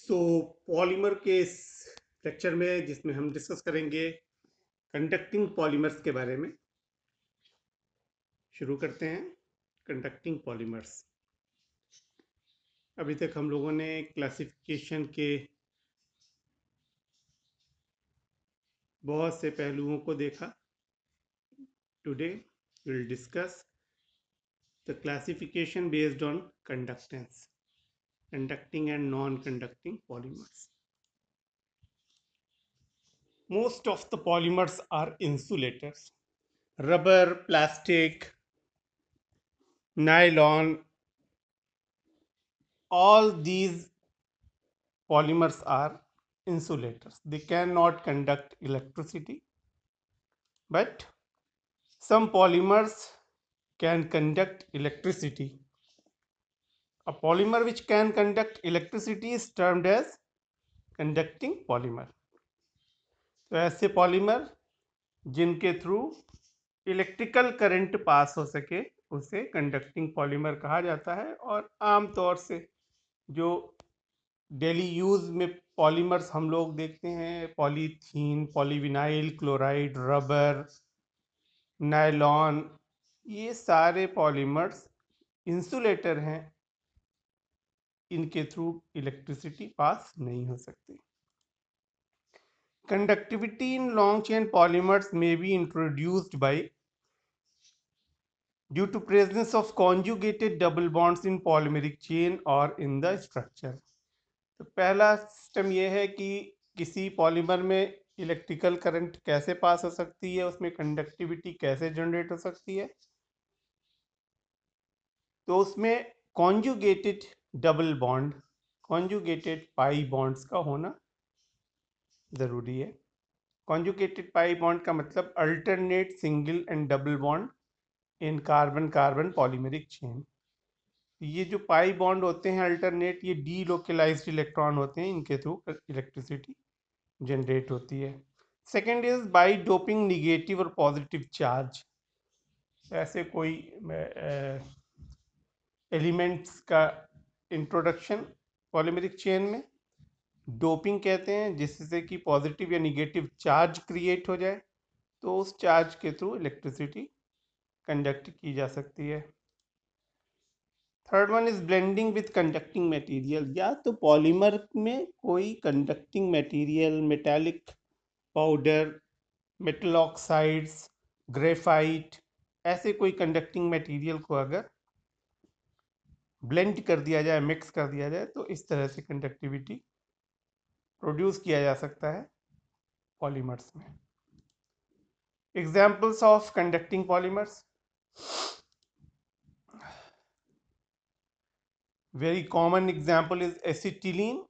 सो polymer के इस lecture में जिसमें हम डिस्कस करेंगे कंडक्टिंग पॉलीमर्स के बारे में। शुरू करते हैं। Conducting polymers. अभी तक हम लोगों ने क्लासिफिकेशन के बहुत से पहलुओं को देखा। Today will discuss the classification based on conductance, conducting and non conducting polymers. Most of the polymers are insulators. Rubber, plastic, nylon, all these polymers are insulators. They cannot conduct electricity, but some polymers can conduct electricity. A polymer which can conduct electricity is termed as conducting polymer. तो ऐसे polymer जिनके through electrical current pass हो सके उसे conducting polymer कहा जाता है। और आमतौर से जो डेली यूज में पॉलीमर्स हम लोग देखते हैं, polythene, polyvinyl chloride, rubber, nylon, ये सारे पॉलीमर्स इंसुलेटर हैं। इनके थ्रू इलेक्ट्रिसिटी पास नहीं हो सकती। Conductivity in long chain polymers may be introduced by due to presence of conjugated double bonds in polymeric chain or in the structure. तो पहला system ये है कि किसी पॉलीमर में इलेक्ट्रिकल करंट कैसे पास हो सकती है, उसमें कंडक्टिविटी कैसे जनरेट हो सकती है। तो उसमें conjugated double bond, conjugated pi bonds का होना ज़रूरी है। कॉन्जुगेटेड पाई बॉन्ड का मतलब alternate single and double bond in carbon carbon polymeric chain. ये जो पाई बॉन्ड होते हैं अल्टरनेट, ये डी लोकलाइज्ड इलेक्ट्रॉन होते हैं, इनके थ्रू इलेक्ट्रिसिटी जनरेट होती है। Second is by doping negative और पॉजिटिव चार्ज। ऐसे कोई एलिमेंट्स का इंट्रोडक्शन पॉलीमेरिक चेन में डोपिंग कहते हैं, जिससे कि पॉजिटिव या निगेटिव चार्ज क्रिएट हो जाए, तो उस चार्ज के थ्रू इलेक्ट्रिसिटी कंडक्ट की जा सकती है। Third one is blending with conducting material. या तो पॉलीमर में कोई conducting material, metallic powder, metal oxides, graphite, ऐसे कोई कंडक्टिंग मटेरियल को अगर ब्लेंड कर दिया जाए, मिक्स कर दिया जाए, तो इस तरह से कंडक्टिविटी प्रोड्यूस किया जा सकता है पॉलीमर्स में। Examples of conducting polymers, very common example is acetylene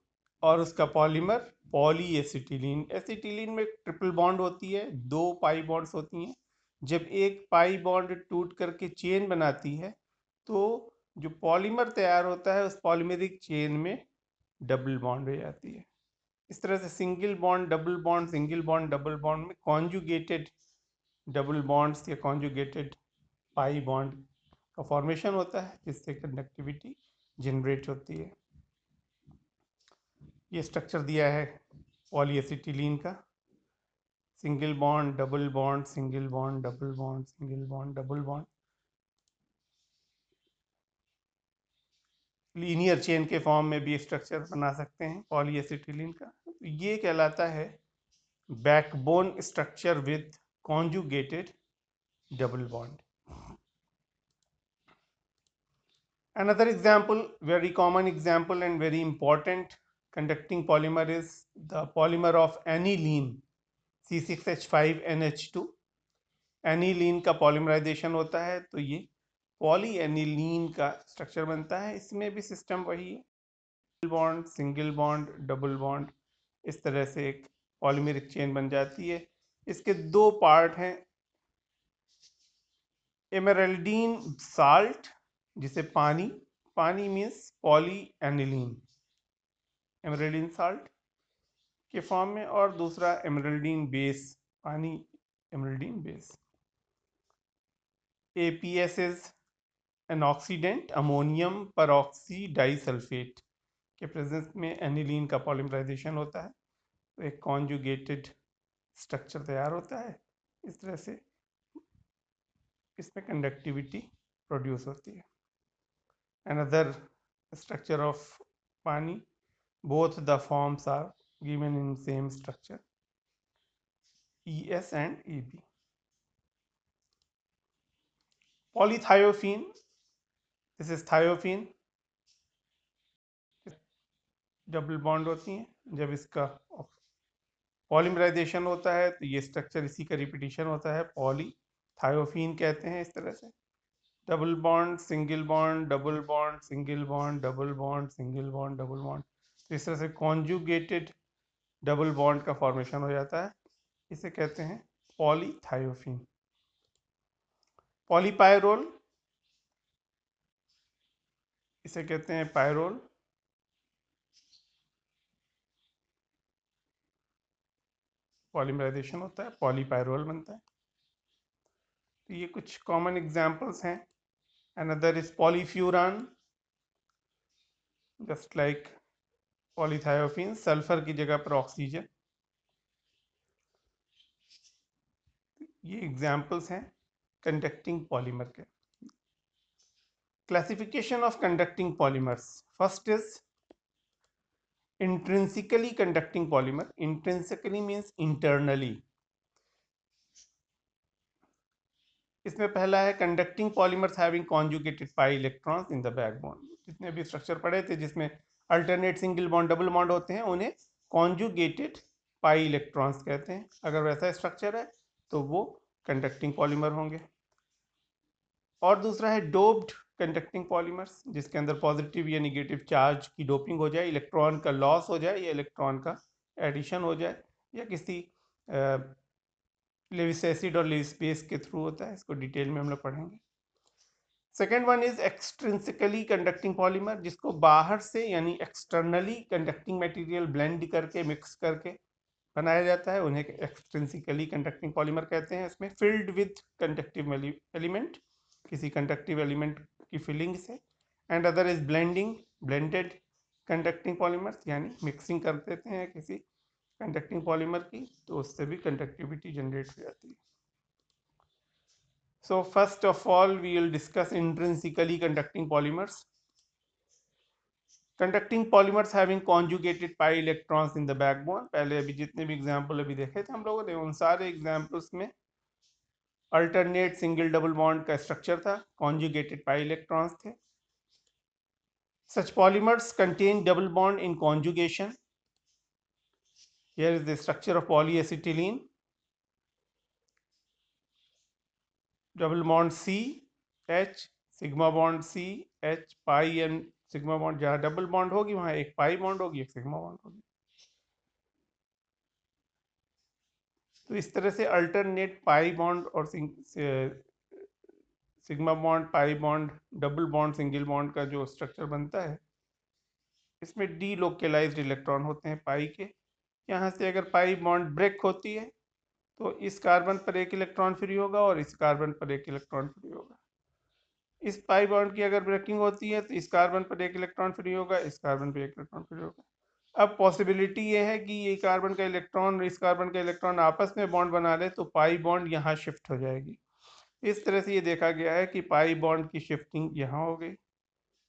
और उसका पॉलीमर पॉली एसिटिलीन। एसिटिलीन में ट्रिपल बॉन्ड होती है, दो पाई बॉन्ड्स होती हैं। जब एक पाई बॉन्ड टूट करके चेन बनाती है, तो जो पॉलीमर तैयार होता है उस पॉलीमेरिक चेन में डबल बॉन्ड हो जाती है। इस तरह से single bond, double bond, single bond, double bond में कॉन्जुगेटेड डबल बॉन्ड्स या कॉन्जुगेटेड पाई बॉन्ड का फॉर्मेशन होता है, जिससे कंडक्टिविटी जनरेट होती है। ये स्ट्रक्चर दिया है पॉलीएसिटिलीन का, single bond, double bond, single bond, double bond, single bond, double bond. Linear chain के फॉर्म में भी स्ट्रक्चर बना सकते हैं पॉलीएसिटिलीन का। ये कहलाता है backbone structure with conjugated double bond. Another example, very common example and very important conducting polymer is the polymer of aniline C6H5NH2। Aniline का पॉलीमराइजेशन होता है तो ये पॉली एनिलीन का स्ट्रक्चर बनता है। इसमें भी सिस्टम वही है, bond, single bond, double bond, इस तरह से एक पॉलीमेरिक चेन बन जाती है। इसके दो पार्ट हैं, एमराल्डीन साल्ट, जिसे पानी, पानी मीन्स पॉली एनिलीन, एमराल्डीन साल्ट के फॉर्म में, और दूसरा emeraldine base, PANI emeraldine base. APS is an oxidant, ammonium peroxydisulfate के प्रेजेंस में एनिलीन का पॉलीमराइजेशन होता है, तो एक कॉन्जुगेटेड स्ट्रक्चर तैयार होता है। इस तरह से इसमें कंडक्टिविटी प्रोड्यूस होती है। अनदर स्ट्रक्चर ऑफ पानी, both the forms are given in same structure, ES and EB. Polythiophene, this is thiophene, double bond होती हैं। जब इसका पॉलीमराइजेशन होता है तो ये स्ट्रक्चर इसी का रिपीटिशन होता है, पॉलीथायोफीन कहते हैं। इस तरह से double bond, single bond, double bond, single bond, double bond, single bond, double bond, तो इस तरह से कॉन्जुगेटेड डबल बॉन्ड का फॉर्मेशन हो जाता है। इसे कहते हैं पॉलीथायोफीन। पॉलीपायरोल, इसे कहते हैं पायरोल। पॉलीमराइजेशन होता है, पॉलीपायरोल बनता है। तो ये कुछ कॉमन एग्जांपल्स हैं। Another is polyfuran, just like polythiophene, sulphur की जगह पर ऑक्सीजन। ये एग्जांपल्स हैं कंडक्टिंग पॉलीमर के। Classification of conducting polymers, first is intrinsically conducting polymer. Intrinsically means internally. इसमें पहला है conducting polymers having conjugated pi electrons in the backbone. जितने भी स्ट्रक्चर पढ़े थे जिसमें alternate single bond double bond होते हैं, उन्हें कॉन्जुगेटेड पाई इलेक्ट्रॉन्स कहते हैं। अगर वैसा स्ट्रक्चर है तो वो कंडक्टिंग पॉलीमर होंगे। और दूसरा है डोप्ड कंडक्टिंग पॉलीमर्स, जिसके अंदर पॉजिटिव या निगेटिव चार्ज की डोपिंग हो जाए, इलेक्ट्रॉन का लॉस हो जाए या इलेक्ट्रॉन का एडिशन हो जाए, या किसी लेविस एसिड और लेविस बेस के थ्रू होता है। इसको डिटेल में हम लोग पढ़ेंगे। Second one is extrinsically conducting polymer, जिसको बाहर से यानी एक्सटर्नली कंडक्टिंग मटेरियल ब्लेंड करके मिक्स करके बनाया जाता है, उन्हें एक्सट्रिंसिकली कंडक्टिंग पॉलीमर कहते हैं। इसमें फिल्ड विद कंडक्टिव एलिमेंट, किसी कंडक्टिव एलिमेंट की फिलिंग से। And other is blending, blended conducting polymers, यानी मिक्सिंग कर देते हैं किसी कंडक्टिंग पॉलीमर की, तो उससे भी कंडक्टिविटी जनरेट हो जाती है। So first of all, we will discuss intrinsically conducting polymers. Conducting polymers having conjugated pi electrons in the backbone. पहले अभी जितने भी एग्जाम्पल अभी देखे थे हम लोगों ने, उन सारे एग्जाम्पल्स में अल्टरनेट सिंगल डबल बॉन्ड का स्ट्रक्चर था, conjugated pi electrons थे। Such polymers contain double bond in conjugation. Here is the structure of polyacetylene. Double bond C H, sigma bond C H, pi N sigma bond, जहाँ double bond होगी वहाँ एक pi bond होगी, एक sigma bond होगी। तो इस तरह से अल्टरनेट पाई बॉन्ड और sigma bond, pi bond, double bond, single bond का जो स्ट्रक्चर बनता है, इसमें डी लोकेलाइज्ड इलेक्ट्रॉन होते हैं पाई के। यहाँ से अगर पाई बॉन्ड ब्रेक होती है तो इस कार्बन पर एक इलेक्ट्रॉन फ्री होगा और इस कार्बन पर एक इलेक्ट्रॉन फ्री होगा। इस पाई बॉन्ड की अगर ब्रेकिंग होती है तो इस कार्बन पर एक इलेक्ट्रॉन फ्री होगा, इस कार्बन पर एक इलेक्ट्रॉन फ्री होगा। अब पॉसिबिलिटी ये है कि ये कार्बन का इलेक्ट्रॉन और इस कार्बन का इलेक्ट्रॉन आपस में बॉन्ड बना ले, तो पाई बॉन्ड यहाँ शिफ्ट हो जाएगी। इस तरह से ये देखा गया है कि पाई बॉन्ड की शिफ्टिंग यहाँ हो गई,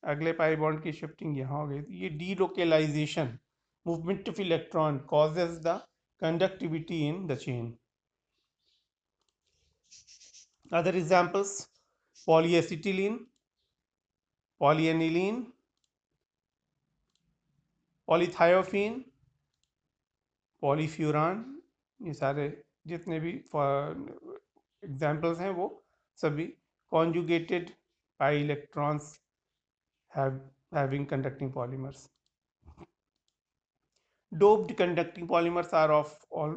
अगले पाई बॉन्ड की शिफ्टिंग यहाँ हो गई। तो ये delocalisation, movement of electron, causes the conductivity in the chain. Other examples: polyacetylene, polyaniline, polythiophene, polyfuran, ये सारे जितने भी एग्जाम्पल्स हैं वो सभी conjugated pi electrons having conducting polymers. Doped conducting polymers are of all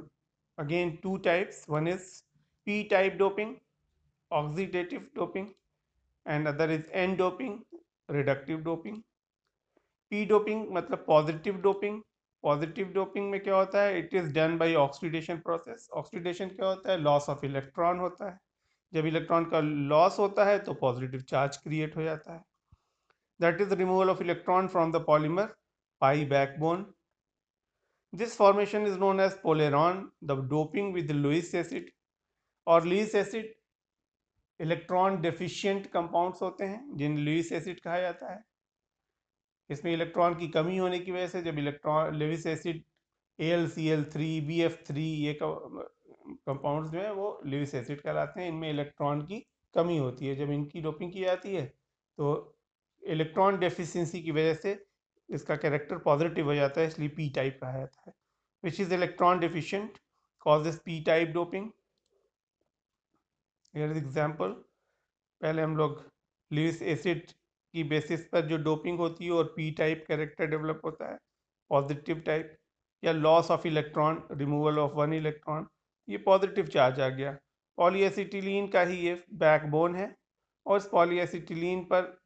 again two types. One is p-type doping, oxidative doping, and other is n-doping, reductive doping. p doping मतलब positive doping. Positive doping में क्या होता है? It is done by oxidation process. Oxidation क्या होता है? Loss of electron होता है। जब इलेक्ट्रॉन का लॉस होता है तो पॉजिटिव चार्ज क्रिएट हो जाता है। That is removal of electron from the polymer pi backbone. This formation is known as polyron. The doping with Lewis acid और Lewis acid electron deficient compounds होते हैं जिन्हें लुईस एसिड कहा जाता है। इसमें इलेक्ट्रॉन की कमी होने की वजह से जब electron Lewis acid AlCl3 BF3 ये कंपाउंड्स जो है वो लुईस एसिड कहलाते हैं। इनमें इलेक्ट्रॉन की कमी होती है। जब इनकी डोपिंग की जाती है तो इलेक्ट्रॉन डेफिशिएंसी की वजह से इसका कैरेक्टर पॉजिटिव हो जाता है, इसलिए पी टाइप कहा जाता है। Which is electron deficient causes P type doping. Here is example. पहले हम लोग लुईस एसिड की बेसिस पर जो डोपिंग होती है और पी टाइप कैरेक्टर डेवलप होता है, पॉजिटिव टाइप, या loss of electron, removal of one electron, ये पॉजिटिव चार्ज आ गया। पॉलीएसिटिलीन का ही ये बैकबोन है और इस पॉलीएसिटिलीन पर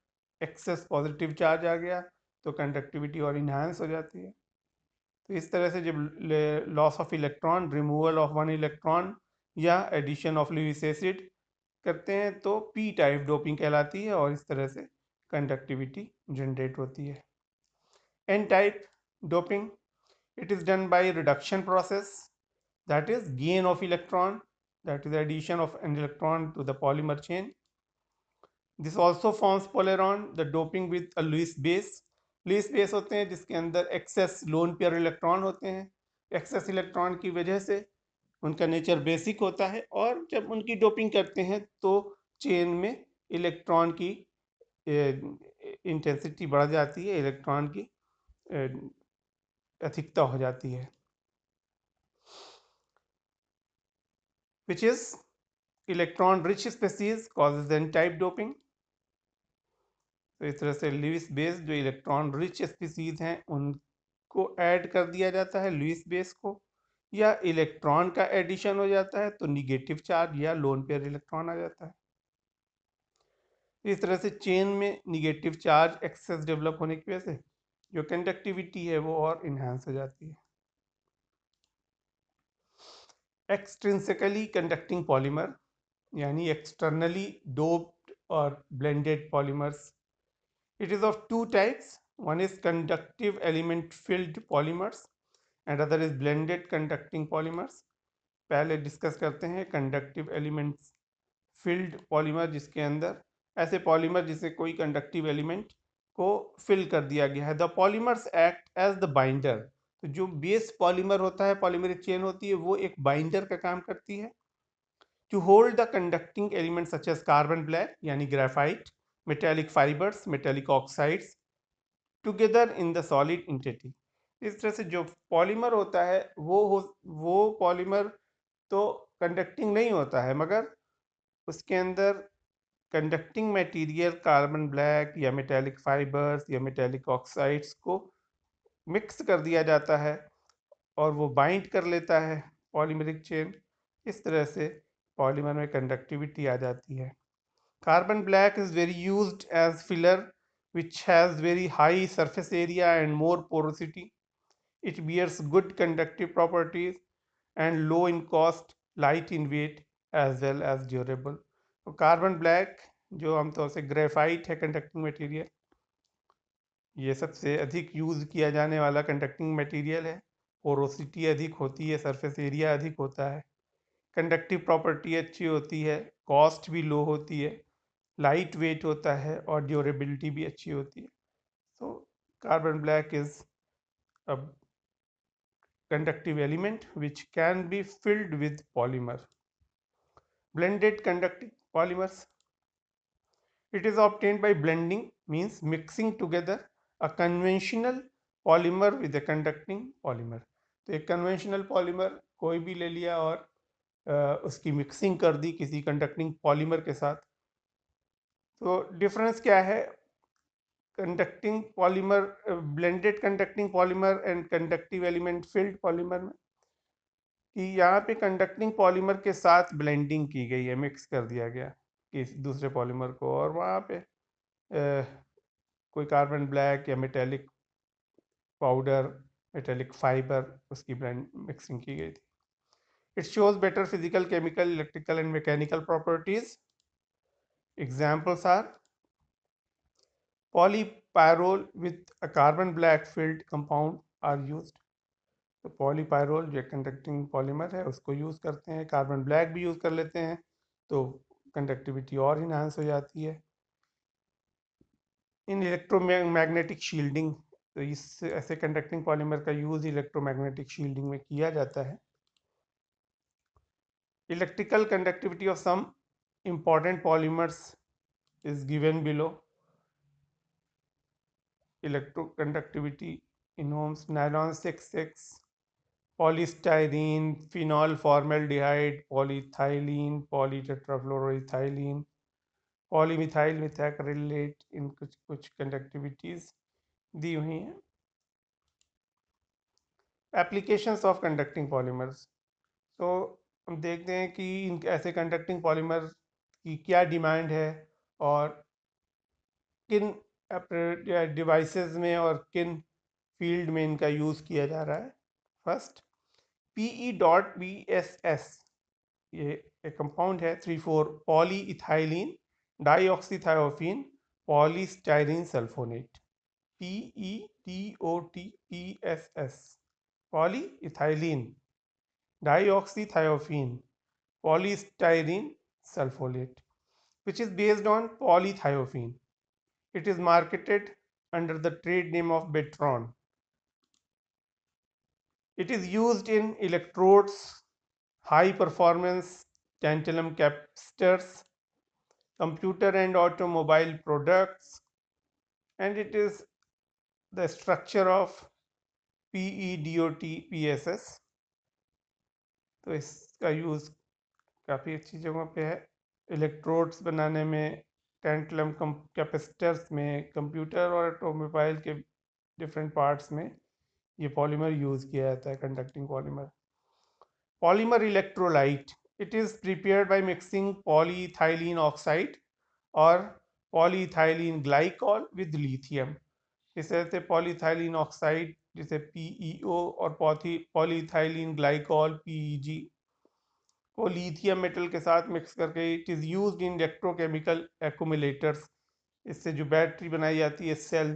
एक्सेस पॉजिटिव चार्ज आ गया तो कंडक्टिविटी और इन्हांस हो जाती है। तो इस तरह से जब loss of electron, removal of one electron या एडिशन ऑफ लुईस एसिड करते हैं तो पी टाइप डोपिंग कहलाती है और इस तरह से कंडक्टिविटी जनरेट होती है। N type doping, it is done by reduction process, that is gain of electron, that is addition of an electron to the polymer chain. This also forms polyron, the doping with a Lewis base. Lewis base होते हैं जिसके अंदर excess lone pair electron होते हैं। excess electron की वजह से उनका नेचर बेसिक होता है और जब उनकी डोपिंग करते हैं तो चेन में इलेक्ट्रॉन की इंटेंसिटी बढ़ जाती है, इलेक्ट्रॉन की अधिकता हो जाती है। Which is electron rich species causes an type doping. तो इस तरह से लुईस बेस जो इलेक्ट्रॉन रिच स्पीसीज हैं उनको ऐड कर दिया जाता है लुईस बेस को, या इलेक्ट्रॉन का एडिशन हो जाता है तो निगेटिव चार्ज या लोन पेयर इलेक्ट्रॉन आ जाता है। इस तरह से चेन में निगेटिव चार्ज एक्सेस डेवलप होने की वजह से जो कंडक्टिविटी है वो और इन्हांस हो जाती है। एक्सट्रिंसिकली कंडक्टिंग पॉलीमर यानी एक्सटर्नली डोप्ड और blended polymers. It is of two types. One is conductive element filled polymers and other is blended conducting polymers. पहले डिस्कस करते हैं कंडक्टिव एलिमेंट्स फिल्ड पॉलीमर, जिसके अंदर ऐसे पॉलीमर जिसे कोई कंडक्टिव एलिमेंट को फिल कर दिया गया है। The polymers act as the binder. तो जो बेस पॉलीमर होता है, पॉलीमरिक चेन होती है, वो एक बाइंडर का काम करती है to hold the conducting element such as carbon black यानी graphite, metallic fibres, metallic oxides together in the solid entity. इस तरह से जो पॉलीमर होता है वो पॉलीमर तो कंडक्टिंग नहीं होता है, मगर उसके अंदर कंडक्टिंग मटेरियल कार्बन ब्लैक या मेटेलिक फाइबर्स या मेटेलिक ऑक्साइड्स को मिक्स कर दिया जाता है और वो बाइंड कर लेता है पॉलीमरिक चेन। इस तरह से पॉलीमर में कंडक्टिविटी आ जाती है। Carbon black is very used as filler which has very high surface area and more porosity. It bears good conductive properties and low in cost, light in weight as well as durable. तो carbon black जो आमतौर से graphite है conducting material, ये सबसे अधिक use किया जाने वाला कंडक्टिंग मटेरियल है। पोरोसिटी अधिक होती है, सरफेस एरिया अधिक होता है, कंडक्टिव प्रॉपर्टी अच्छी होती है, कॉस्ट भी लो होती है, लाइट वेट होता है और ड्यूरेबिलिटी भी अच्छी होती है। तो carbon black is a conductive element which can be filled with polymer. Blended conducting polymers. It is obtained by blending, means mixing together a conventional polymer with a conducting polymer. तो एक conventional polymer कोई भी ले लिया और उसकी mixing कर दी किसी कंडक्टिंग पॉलीमर के साथ। तो डिफरेंस क्या है conducting polymer, blended conducting polymer and conductive element field polymer में, कि यहाँ पे कंडक्टिंग पॉलीमर के साथ ब्लेंडिंग की गई है, मिक्स कर दिया गया किसी दूसरे पॉलीमर को, और वहाँ पे कोई कार्बन ब्लैक या मेटेलिक पाउडर, मेटेलिक फाइबर, उसकी ब्लेंड मिक्सिंग की गई थी। It shows better physical, chemical, electrical and mechanical properties. Examples are polypyrrole with a carbon black filled compound are used. तो पॉलीपायरोल जो कंडक्टिंग पॉलीमर है उसको यूज़ करते हैं, कार्बन ब्लैक भी यूज़ कर लेते हैं, तो कंडक्टिविटी और इन्हांस हो जाती है। इन इलेक्ट्रोमैग्नेटिक शील्डिंग, तो इस ऐसे कंडक्टिंग पॉलीमर का यूज़ इलेक्ट्रोमैग्नेटिक शील्डिंग में किया जाता है। Electrical conductivity of some important polymers is given below. Electroconductivity in ohms: nylon 6,6, polystyrene, phenol formaldehyde, polyethylene, polytetrafluoroethylene, polymethyl methacrylate, इन कुछ कुछ कंडक्टिविटीज दी हुई हैं। एप्लीकेशंस ऑफ कंडक्टिंग पॉलीमर्स, तो हम देखते हैं कि इन ऐसे कंडक्टिंग पॉलीमर की क्या डिमांड है और किन डिवाइसेस में और किन फील्ड में इनका यूज़ किया जा रहा है। फर्स्ट, PE.BSS, ये एक कंपाउंड है 3,4 polyethylene dioxythiophene polystyrene sulfonate. PETOTPSS, polyethylene dioxythiophene polystyrene sulfonate, which is based on polythiophene. It is marketed under the trade name of Betron. It is used in electrodes, high performance tantalum capacitors, computer and automobile products, and it is the structure of PEDOT-PSS. तो इसका use काफ़ी अच्छी जगहों पे है, electrodes बनाने में, tantalum capacitors में, कंप्यूटर और ऑटोमोबाइल के डिफरेंट पार्ट्स में ये पॉलीमर यूज़ किया जाता है, conducting polymer. Polymer electrolyte, it is prepared by mixing polyethylene oxide और पॉलीइथाइलिन ग्लाइकॉल विद लिथियम। इस तरह से पॉलीइथाइलिन ऑक्साइड जिसे PeO और पॉलीइथाइलिन ग्लाइकॉल PEG को लिथियम मेटल के साथ मिक्स करके, it is used in electrochemical एक्यूमुलेटर्स, इससे जो बैटरी बनाई जाती है, सेल,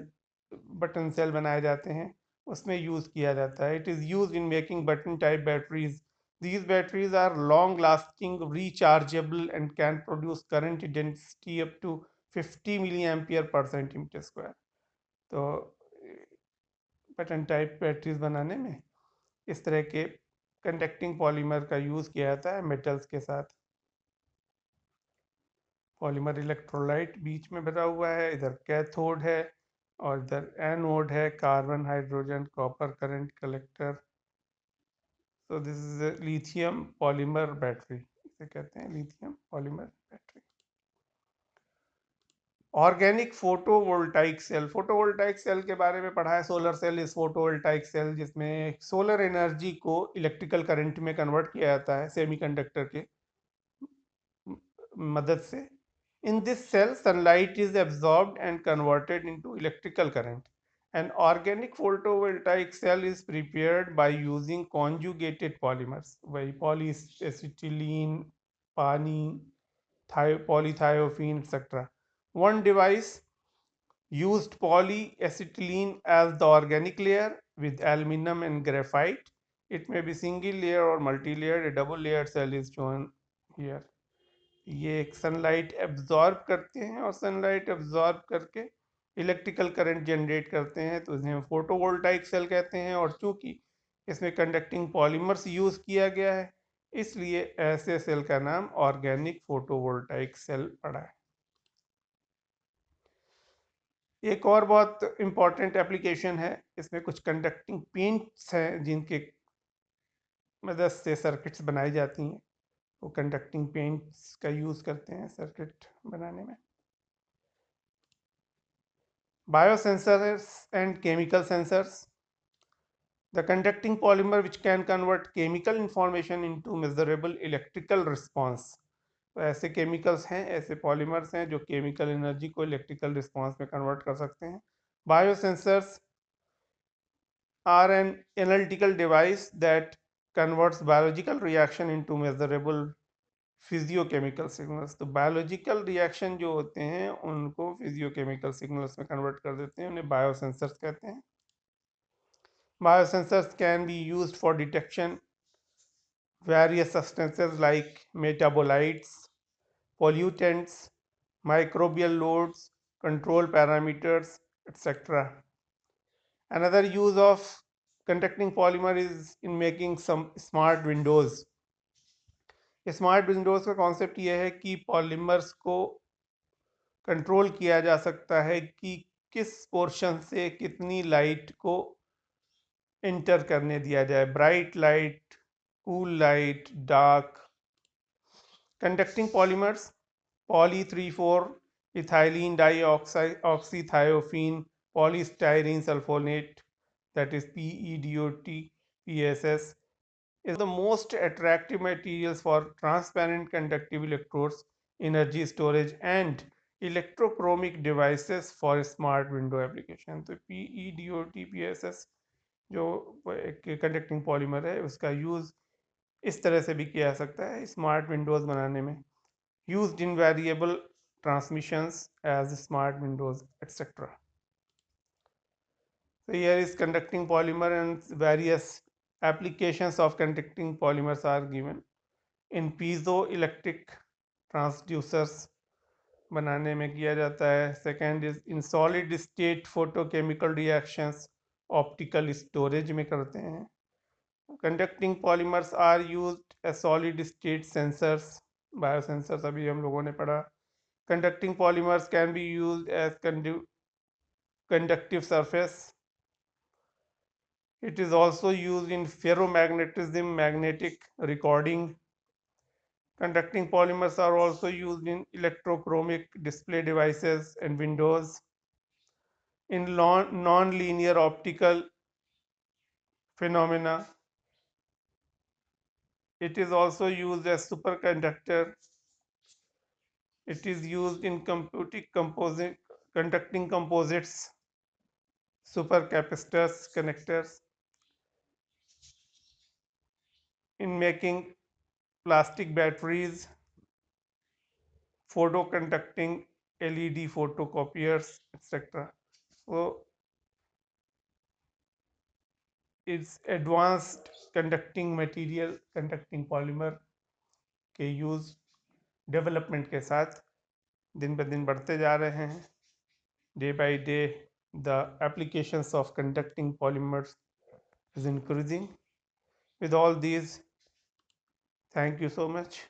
बटन सेल बनाए जाते हैं, उसमें यूज़ किया जाता है। It is used in making button type batteries. These batteries are long lasting, rechargeable and can produce current intensity up to 50 milliampere per centimeter square. तो बटन टाइप बैटरीज बनाने में इस तरह के कंडक्टिंग पॉलीमर का यूज़ किया जाता है मेटल्स के साथ। पॉलीमर इलेक्ट्रोलाइट बीच में बना हुआ है, इधर कैथोड है और इधर एनोड है, carbon hydrogen copper current collector. So this is lithium polymer battery, इसे कहते हैं lithium polymer battery. Organic photovoltaic cell, photovoltaic cell के बारे में पढ़ा है। Solar cell is photovoltaic cell, जिसमें सोलर एनर्जी को इलेक्ट्रिकल करंट में कन्वर्ट किया जाता है सेमीकंडक्टर के मदद से। In this cell, sunlight is absorbed and converted into electrical current. An organic photovoltaic cell is prepared by using conjugated polymers, वही polyacetylene, पानी, polythiophene, etc. One device used polyacetylene as the organic layer with aluminum and graphite. It may be single layer or multi-layered. A double layered cell is shown here. ये एक sunlight absorb करते हैं और sunlight absorb करके electrical current generate करते हैं, तो इन्हें फोटोवोल्टाइक सेल कहते हैं। और चूंकि इसमें कंडक्टिंग पॉलीमर्स यूज़ किया गया है, इसलिए ऐसे सेल का नाम ऑर्गेनिक फोटोवोल्टाइक सेल पड़ा है। एक और बहुत इम्पॉर्टेंट एप्लीकेशन है, इसमें कुछ कंडक्टिंग पेंट्स हैं जिनके मदद से सर्किट्स बनाई जाती हैं, वो कंडक्टिंग पेंट्स का यूज़ करते हैं सर्किट बनाने में। Biosensors and chemical sensors, the conducting polymer which can convert chemical information into measurable electrical response. तो ऐसे केमिकल्स हैं, ऐसे पॉलीमर्स हैं जो केमिकल एनर्जी को इलेक्ट्रिकल रिस्पॉन्स में कन्वर्ट कर सकते हैं। Biosensors are an analytical device that converts biological reaction into measurable physiochemical signals. तो बायोलॉजिकल रिएक्शन जो होते हैं उनको फिजियोकेमिकल सिग्नल्स में कन्वर्ट कर देते हैं, उन्हें बायोसेंसर्स कहते हैं। Biosensors can be used for detection various substances like metabolites, pollutants, microbial loads, control parameters, etc. Another use of conducting polymer is in making some smart windows. Smart Windows का concept यह है कि polymers को control किया जा सकता है कि किस पोर्शन से कितनी लाइट को इंटर करने दिया जाए, bright light, cool light, dark. Conducting polymers poly 3,4 ethylene dioxythiophene polystyrene sulfonate, that is PEDOT PSS, is the most attractive materials for transparent conductive electrodes, energy storage and electrochromic devices for smart window application। तो PEDOT PSS जो एक conducting polymer है उसका use इस तरह से भी किया जा सकता है स्मार्ट विंडोज़ बनाने में। used in variable transmissions as smart windows, etc. So here is conducting polymer and various applications of conducting polymers are given in piezoelectric transducers बनाने में किया जाता है। Second is in solid state photochemical reactions optical storage में करते हैं। Conducting polymers are used as solid state sensors, biosensors अभी हम लोगों ने पढ़ा। Conducting polymers can be used as conductive surface. It is also used in ferromagnetism, magnetic recording. Conducting polymers are also used in electrochromic display devices and windows. In non-linear optical phenomena, it is also used as superconductor. It is used in conducting composites, supercapacitors, connectors, in making plastic batteries, photoconducting LED photocopiers, etc. So it's advanced conducting material, conducting polymer के use development के साथ दिन ब दिन बढ़ते जा रहे हैं। Day by day the applications of conducting polymers is increasing. With all these, thank you so much.